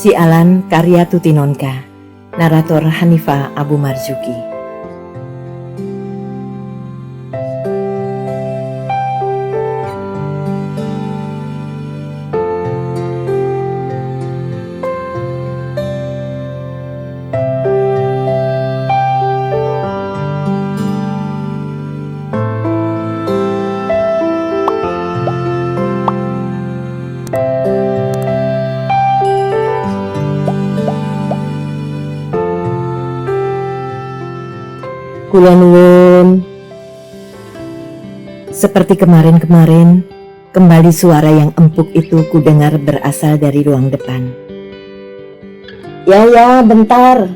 Sialan karya Tutinonka, narator Hanifah Abu Marzuki. Kula nuwun. Seperti kemarin-kemarin, kembali suara yang empuk itu kudengar berasal dari ruang depan. Ya, bentar,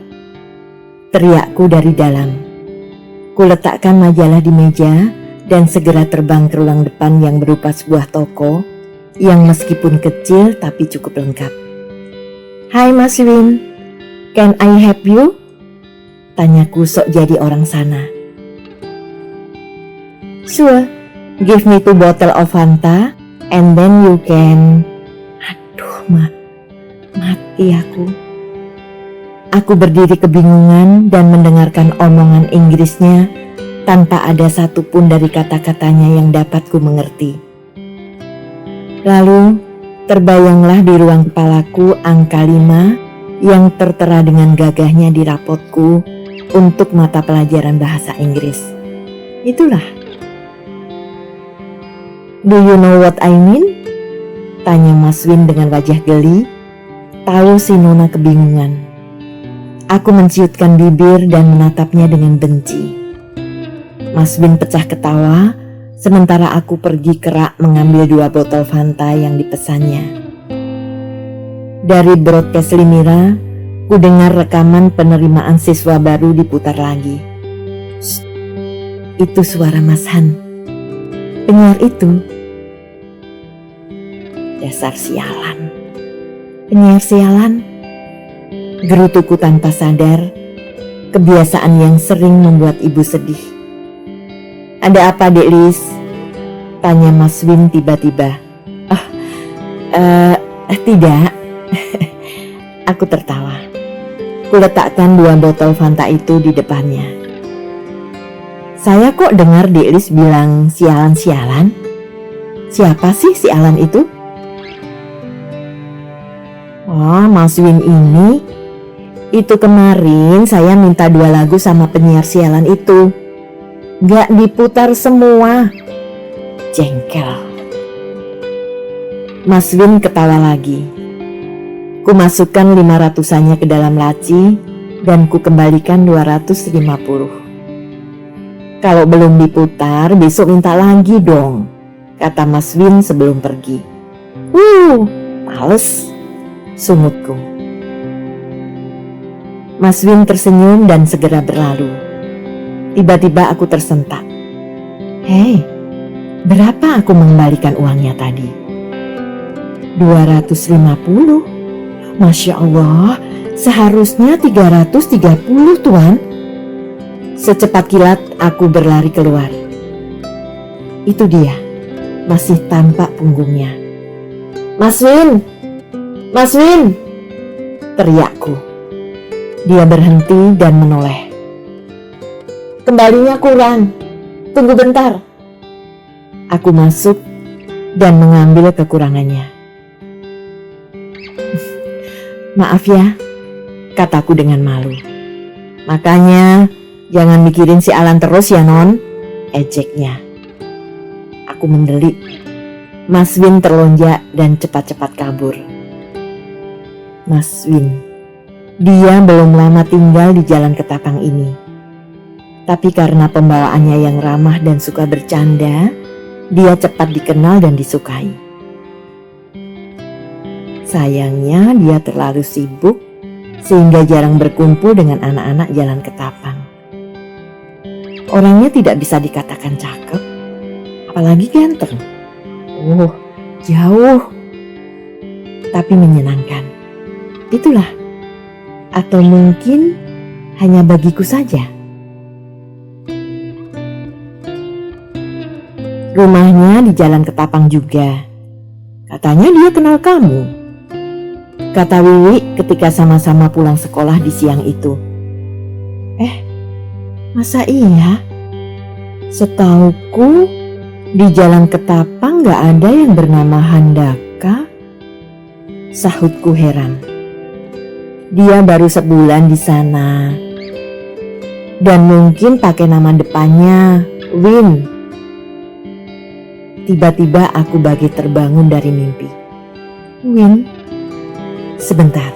teriakku dari dalam. Kuletakkan majalah di meja dan segera terbang ke ruang depan yang berupa sebuah toko yang meskipun kecil tapi cukup lengkap. Hai Mas Win, can I help you? Tanyaku sok jadi orang sana. Sure, give me 2 bottle of Fanta and then you can... Aduh, mati aku. Aku berdiri kebingungan dan mendengarkan omongan Inggrisnya tanpa ada satupun dari kata-katanya yang dapat ku mengerti. Lalu terbayanglah di ruang kepalaku angka 5 yang tertera dengan gagahnya di rapotku untuk mata pelajaran bahasa Inggris. Itulah. Do you know what I mean? Tanya Mas Win dengan wajah geli. Tahu si Nona kebingungan. Aku menciutkan bibir dan menatapnya dengan benci. Mas Win pecah ketawa, sementara aku pergi kerak mengambil 2 botol Fanta yang dipesannya. Dari broadcast Limira, ku dengar rekaman penerimaan siswa baru diputar lagi. Shh, itu suara Mas Han. Penyiar itu. Dasar sialan. Penyiar sialan. Gerutuku tanpa sadar, kebiasaan yang sering membuat ibu sedih. Ada apa, Dek Lis? Tanya Mas Win tiba-tiba. Tidak. Aku tertawa. Kuletakkan 2 botol Fanta itu di depannya. Saya kok dengar Dek Lis bilang sialan-sialan? Siapa sih sialan itu? Oh, Mas Win ini. Itu kemarin saya minta 2 lagu sama penyiar sialan itu. Gak diputar semua. Jengkel. Mas Win ketawa lagi. Ku masukkan 500-annya ke dalam laci dan ku kembalikan 250. Kalau belum diputar besok minta lagi dong, kata Mas Win sebelum pergi. Males, sungutku. Mas Win tersenyum dan segera berlalu. Tiba-tiba aku tersentak. Hei, berapa aku mengembalikan uangnya tadi? 250. Masya Allah, seharusnya 330 Tuan. Secepat kilat aku berlari keluar. Itu dia, masih tampak punggungnya. Mas Win! Mas Win! Teriakku. Dia berhenti dan menoleh. Kembalinya kurang, tunggu bentar. Aku masuk dan mengambil kekurangannya. Maaf ya, kataku dengan malu. Makanya jangan mikirin si Alan terus ya Non, ejeknya. Aku mendelik. Mas Win terlonjak dan cepat-cepat kabur. Mas Win, dia belum lama tinggal di Jalan Ketapang ini. Tapi karena pembawaannya yang ramah dan suka bercanda, dia cepat dikenal dan disukai. Sayangnya dia terlalu sibuk sehingga jarang berkumpul dengan anak-anak Jalan Ketapang. Orangnya tidak bisa dikatakan cakep, apalagi ganteng. Jauh, tapi menyenangkan. Itulah, atau mungkin hanya bagiku saja. Rumahnya di Jalan Ketapang juga. Katanya dia kenal kamu. kata Wiwi ketika sama-sama pulang sekolah di siang itu. Masa iya? Setauku di Jalan Ketapang gak ada yang bernama Handaka, sahutku heran. Dia baru sebulan di sana dan mungkin pakai nama depannya Win. Tiba-tiba aku bagai terbangun dari mimpi. Win? Sebentar.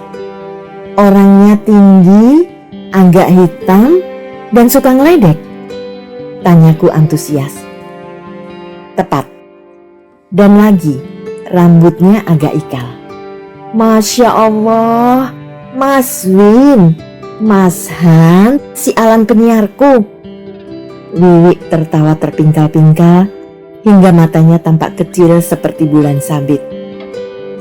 Orangnya tinggi, agak hitam, dan suka ngeledek? Tanyaku antusias. Tepat. Dan lagi, rambutnya agak ikal. Masya Allah, Mas Win, Mas Han, si Alan penyiarku. Wiwi tertawa terpingkal-pingkal hingga matanya tampak kecil seperti bulan sabit.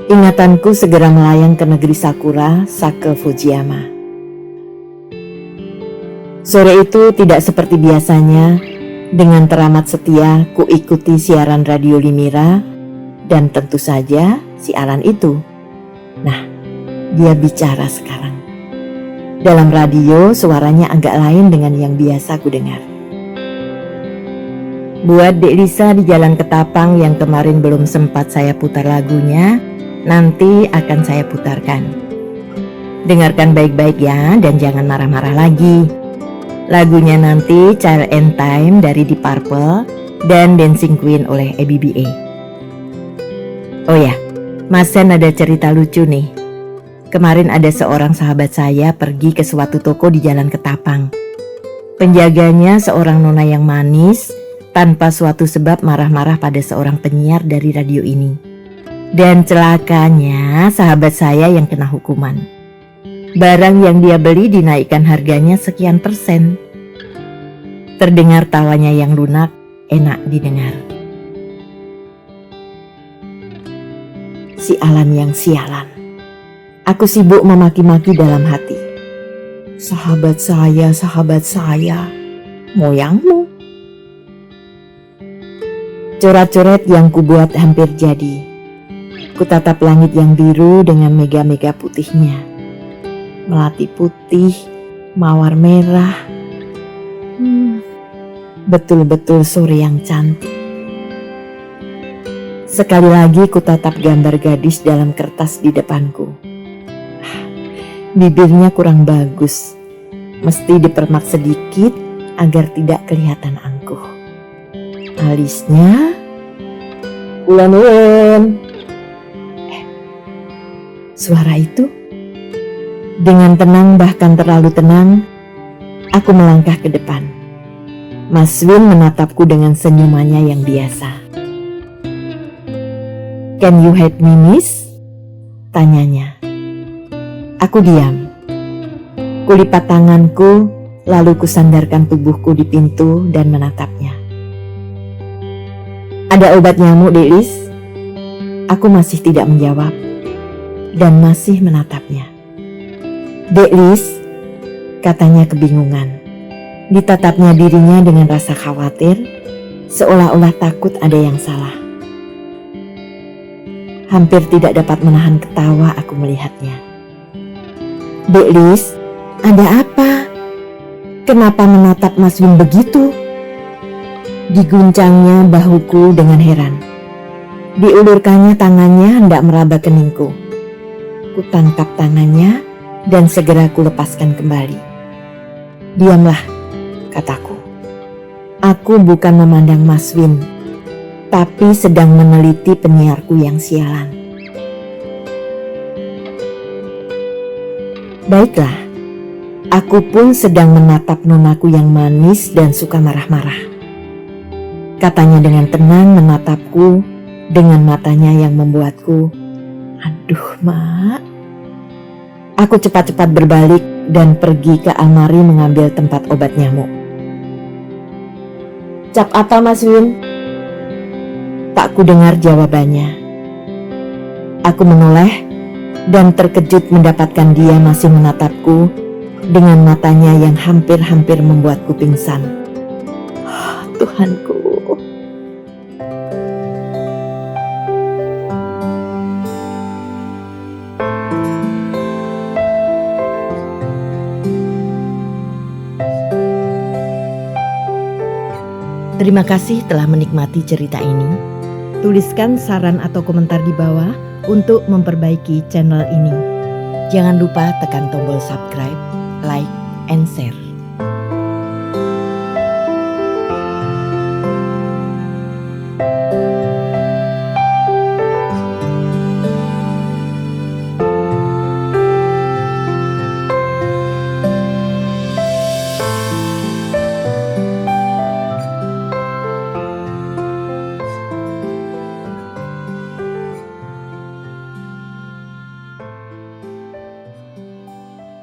Ingatanku segera melayang ke negeri Sakura, Sake Fujiyama. Sore itu tidak seperti biasanya. Dengan teramat setia ku ikuti siaran radio Limira dan tentu saja si Alan itu. Nah, dia bicara sekarang. Dalam radio suaranya agak lain dengan yang biasa ku dengar. Buat Dek Lisa di Jalan Ketapang yang kemarin belum sempat saya putar lagunya, nanti akan saya putarkan. Dengarkan baik-baik ya dan jangan marah-marah lagi. Lagunya nanti Child and Time dari Deep Purple dan Dancing Queen oleh ABBA. Oh ya, Mas Sen ada cerita lucu nih. Kemarin ada seorang sahabat saya pergi ke suatu toko di Jalan Ketapang. Penjaganya seorang nona yang manis, tanpa suatu sebab marah-marah pada seorang penyiar dari radio ini. Dan celakanya sahabat saya yang kena hukuman. Barang yang dia beli dinaikkan harganya sekian %. Terdengar tawanya yang lunak, enak didengar. Si Alan yang sialan. Aku sibuk memaki-maki dalam hati. Sahabat saya, moyangmu. Coret-coret yang kubuat hampir jadi. Kutatap langit yang biru dengan mega-mega putihnya. Melati putih, mawar merah. Betul-betul sore yang cantik. Sekali lagi kutatap gambar gadis dalam kertas di depanku. Bibirnya kurang bagus. Mesti dipermak sedikit agar tidak kelihatan angkuh. Alisnya ulen. Suara itu? Dengan tenang bahkan terlalu tenang, aku melangkah ke depan. Mas Win menatapku dengan senyumannya yang biasa. Can you help me, miss? Tanyanya. Aku diam. Kulipat tanganku, lalu kusandarkan tubuhku di pintu dan menatapnya. Ada obat nyamuk, Delis? Aku masih tidak menjawab dan masih menatapnya. Dek Lis, katanya kebingungan. Ditatapnya dirinya dengan rasa khawatir, seolah-olah takut ada yang salah. Hampir tidak dapat menahan ketawa aku melihatnya. Dek Lis, ada apa? Kenapa menatap Mas Win begitu? Diguncangnya bahuku dengan heran. Diulurkannya tangannya hendak meraba keningku. Kutangkap tangannya dan segera kulepaskan kembali. Diamlah, kataku. Aku bukan memandang Mas Win, tapi sedang meneliti penyiarku yang sialan. Baiklah, aku pun sedang menatap nonaku yang manis dan suka marah-marah. Katanya dengan tenang menatapku dengan matanya yang membuatku, aduh mak. Aku cepat-cepat berbalik dan pergi ke almari mengambil tempat obat nyamuk. Cap apa Mas Win? Tak kudengar jawabannya. Aku menoleh dan terkejut mendapatkan dia masih menatapku dengan matanya yang hampir-hampir membuatku pingsan. Tuhanku. Terima kasih telah menikmati cerita ini. Tuliskan saran atau komentar di bawah untuk memperbaiki channel ini. Jangan lupa tekan tombol subscribe, like, and share.